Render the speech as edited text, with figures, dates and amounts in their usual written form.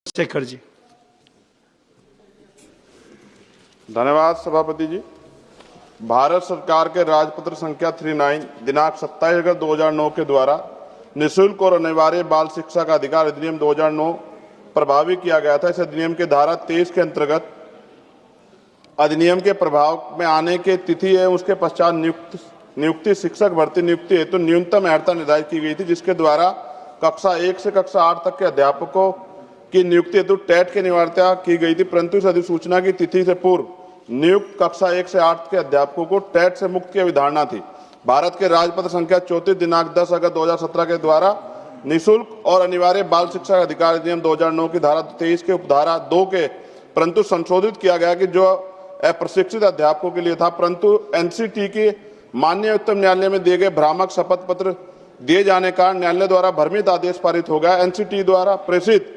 शेखर जी। धन्यवाद सभापति जी। भारत सरकार के राजपत्र संख्या 39 दिनांक 27 अगस्त 2009 के द्वारा निःशुल्क और अनिवार्य बाल शिक्षा का अधिकार अधिनियम 2009 प्रभावी किया गया था। इस अधिनियम के धारा 23 के अंतर्गत अधिनियम के प्रभाव में आने की तिथि एवं उसके पश्चात नियुक्ति शिक्षक भर्ती नियुक्ति हेतु तो न्यूनतम अर्हता निर्धारित की गई थी, जिसके द्वारा कक्षा 1 से कक्षा 8 तक के अध्यापकों की नियुक्ति हेतु टेट की अनिवार्यता की गई थी, परंतु इस अधिसूचना की तिथि से पूर्व नियुक्त कक्षा 1 से 8 के अध्यापकों को टेट से मुक्त की अवधारणा थी। भारत के राजपत्र संख्या 34 दिनांक 10 अगस्त 2017 के द्वारा निःशुल्क और अनिवार्य बाल शिक्षा अधिकार अधिनियम 2009 की धारा 23 के उपधारा 2 के परंतु संशोधित किया गया कि जो अप्रशिक्षित अध्यापकों के लिए था, परंतु एनसीटी के माननीय उच्चतम न्यायालय में दिए गए भ्रामक शपथ पत्र दिए जाने का न्यायालय द्वारा भ्रमित आदेश पारित हो गया। एनसीटी द्वारा प्रेषित